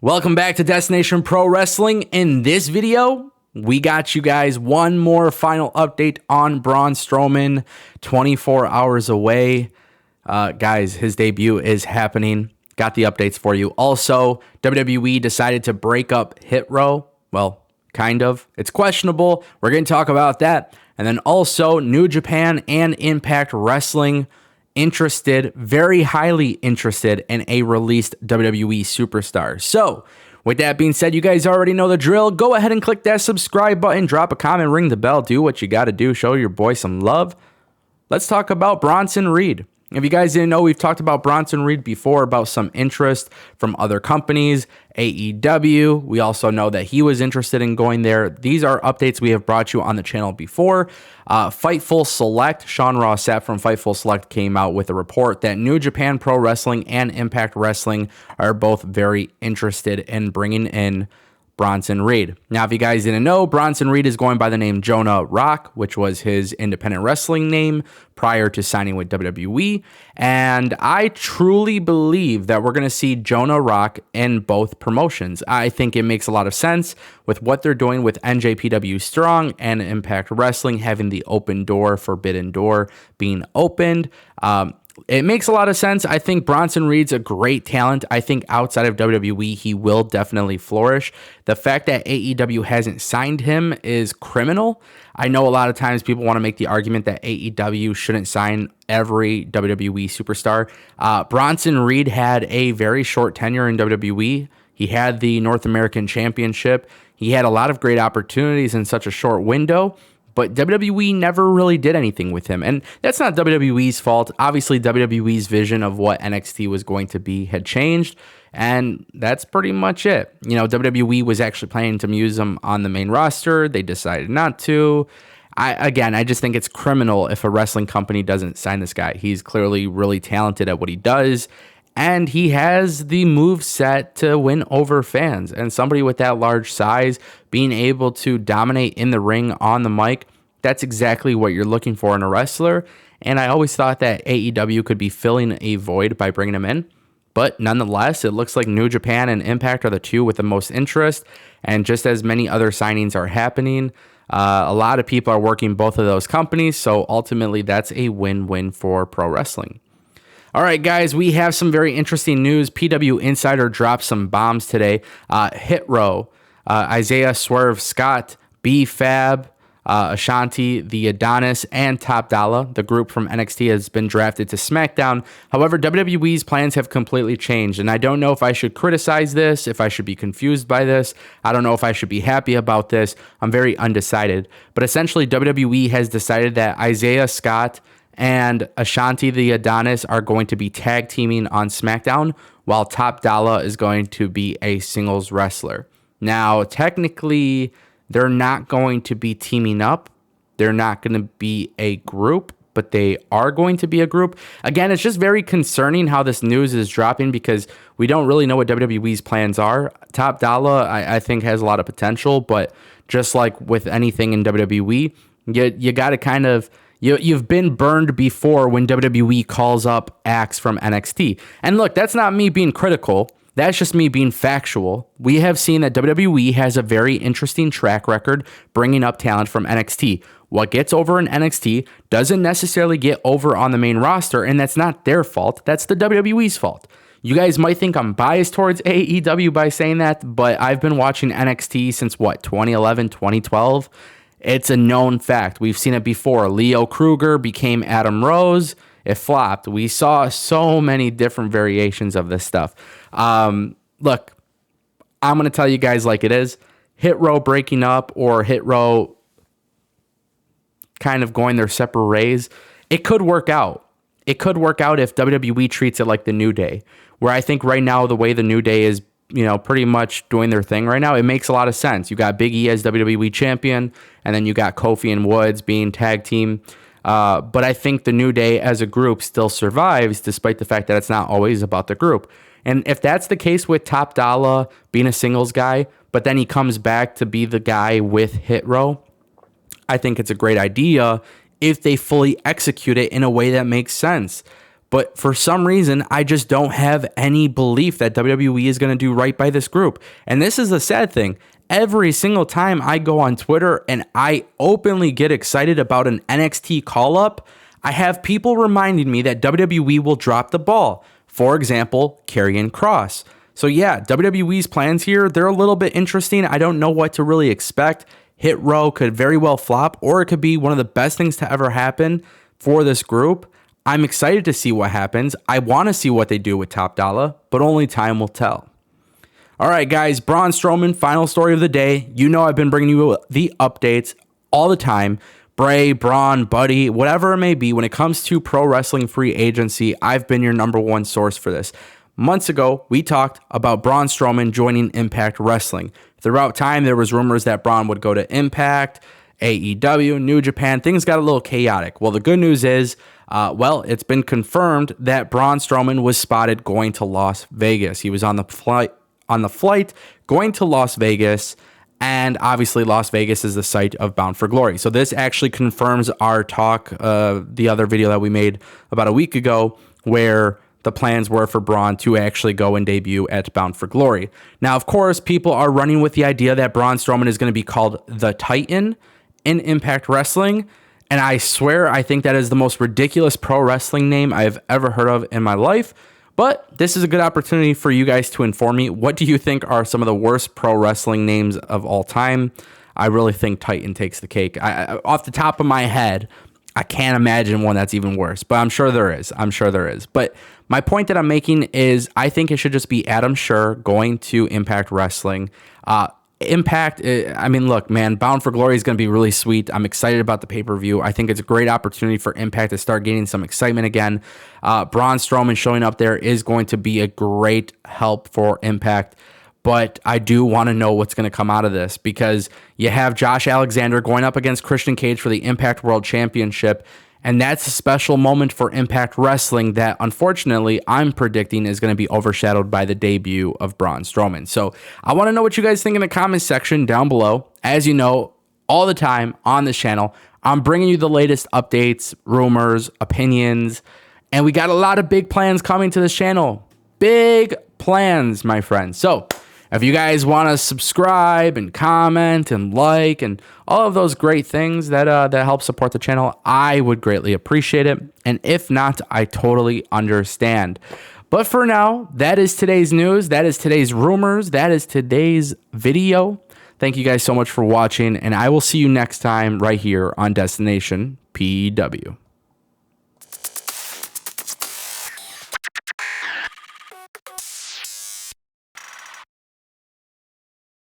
Welcome back to Destination Pro Wrestling. In this video, we got you guys one more final update on Braun Strowman, 24 hours away. Guys, his debut is happening. Got the updates for you. Also, WWE decided to break up HitRow. Well, kind of. It's questionable. We're going to talk about that. And then also, New Japan and Impact Wrestling very highly interested in a released WWE superstar. So, with that being said, you guys already know the drill. Go ahead and click that subscribe button, drop a comment, ring the bell, do what you got to do, show your boy some love. Let's talk about Bronson Reed. If you guys didn't know, we've talked about Bronson Reed before, about some interest from other companies, AEW. We also know that he was interested in going there. These are updates we have brought you on the channel before. Fightful Select, Sean Ross Sapp from Fightful Select came out with a report that New Japan Pro Wrestling and Impact Wrestling are both very interested in bringing in Bronson Reed. Now, if you guys didn't know, Bronson Reed is going by the name Jonah Rock, which was his independent wrestling name prior to signing with WWE. And I truly believe that we're going to see Jonah Rock in both promotions. I think it makes a lot of sense with what they're doing with NJPW Strong and Impact Wrestling having the open door, forbidden door being opened. It makes a lot of sense. I think Bronson Reed's a great talent. I think outside of WWE, he will definitely flourish. The fact that AEW hasn't signed him is criminal. I know a lot of times people want to make the argument that AEW shouldn't sign every WWE superstar. Bronson Reed had a very short tenure in WWE. He had the North American Championship. He had a lot of great opportunities in such a short window. But WWE never really did anything with him. And that's not WWE's fault. Obviously, WWE's vision of what NXT was going to be had changed. And that's pretty much it. You know, WWE was actually planning to use him on the main roster. They decided not to. I just think it's criminal if a wrestling company doesn't sign this guy. He's clearly really talented at what he does. And he has the move set to win over fans. And somebody with that large size being able to dominate in the ring on the mic, that's exactly what you're looking for in a wrestler. And I always thought that AEW could be filling a void by bringing him in. But nonetheless, it looks like New Japan and Impact are the two with the most interest. And just as many other signings are happening, a lot of people are working both of those companies. So ultimately, that's a win-win for pro wrestling. All right, guys, we have some very interesting news. PW Insider dropped some bombs today. HitRow, Isaiah Swerve Scott, B-Fab, Ashanti, the Adonis, and Top Dollar, the group from NXT, has been drafted to Smackdown. However, WWE's plans have completely changed, and I don't know if I should criticize this, if I should be confused by this. I don't know if I should be happy about this. I'm very undecided. But essentially, WWE has decided that Isaiah Scott and Ashanti the Adonis are going to be tag teaming on SmackDown, while Top Dollar is going to be a singles wrestler. Now, technically, they're not going to be teaming up. They're not going to be a group, but they are going to be a group. Again, it's just very concerning how this news is dropping because we don't really know what WWE's plans are. Top Dollar, I think, has a lot of potential, but just like with anything in WWE, you got to kind of... You've been burned before when WWE calls up acts from NXT. And look, that's not me being critical. That's just me being factual. We have seen that WWE has a very interesting track record bringing up talent from NXT. What gets over in NXT doesn't necessarily get over on the main roster, and that's not their fault. That's the WWE's fault. You guys might think I'm biased towards AEW by saying that, but I've been watching NXT since, 2011, 2012? It's a known fact. We've seen it before. Leo Kruger became Adam Rose. It flopped. We saw so many different variations of this stuff. Look, I'm going to tell you guys like it is. HitRow breaking up or HitRow kind of going their separate ways, it could work out. It could work out if WWE treats it like the New Day, where I think right now the way the New Day is, pretty much doing their thing right now, it makes a lot of sense. You got Big E as WWE champion, and then you got Kofi and Woods being tag team. But I think the New Day as a group still survives, despite the fact that it's not always about the group. And if that's the case with Top Dollar being a singles guy, but then he comes back to be the guy with HitRow, I think it's a great idea if they fully execute it in a way that makes sense. But for some reason, I just don't have any belief that WWE is going to do right by this group. And this is the sad thing. Every single time I go on Twitter and I openly get excited about an NXT call-up, I have people reminding me that WWE will drop the ball. For example, Karrion Kross. So yeah, WWE's plans here, they're a little bit interesting. I don't know what to really expect. HitRow could very well flop, or it could be one of the best things to ever happen for this group. I'm excited to see what happens. I want to see what they do with Top Dollar, but only time will tell. All right, guys, Braun Strowman, final story of the day. You know I've been bringing you the updates all the time. Bray, Braun, Buddy, whatever it may be, when it comes to pro wrestling free agency, I've been your number one source for this. Months ago, we talked about Braun Strowman joining Impact Wrestling. Throughout time, there was rumors that Braun would go to Impact, AEW, New Japan. Things got a little chaotic. Well, the good news is, it's been confirmed that Braun Strowman was spotted going to Las Vegas. He was on the flight going to Las Vegas, and obviously Las Vegas is the site of Bound for Glory. So this actually confirms our talk, the other video that we made about a week ago, where the plans were for Braun to actually go and debut at Bound for Glory. Now, of course, people are running with the idea that Braun Strowman is going to be called the Titan in Impact Wrestling. And I swear, I think that is the most ridiculous pro wrestling name I've ever heard of in my life. But this is a good opportunity for you guys to inform me. What do you think are some of the worst pro wrestling names of all time? I really think Titan takes the cake. Off the top of my head, I can't imagine one that's even worse, but I'm sure there is. But my point that I'm making is I think it should just be Adam Scherr going to Impact Wrestling. Impact, look, man, Bound for Glory is going to be really sweet. I'm excited about the pay-per-view. I think it's a great opportunity for Impact to start gaining some excitement again. Braun Strowman showing up there is going to be a great help for Impact. But I do want to know what's going to come out of this, because you have Josh Alexander going up against Christian Cage for the Impact World Championship. And that's a special moment for Impact Wrestling that, unfortunately, I'm predicting is going to be overshadowed by the debut of Braun Strowman. So I want to know what you guys think in the comments section down below. As you know, all the time on this channel, I'm bringing you the latest updates, rumors, opinions, and we got a lot of big plans coming to this channel. Big plans, my friends. So if you guys want to subscribe and comment and like and all of those great things that help support the channel, I would greatly appreciate it. And if not, I totally understand. But for now, that is today's news. That is today's rumors. That is today's video. Thank you guys so much for watching, and I will see you next time right here on Destination PW.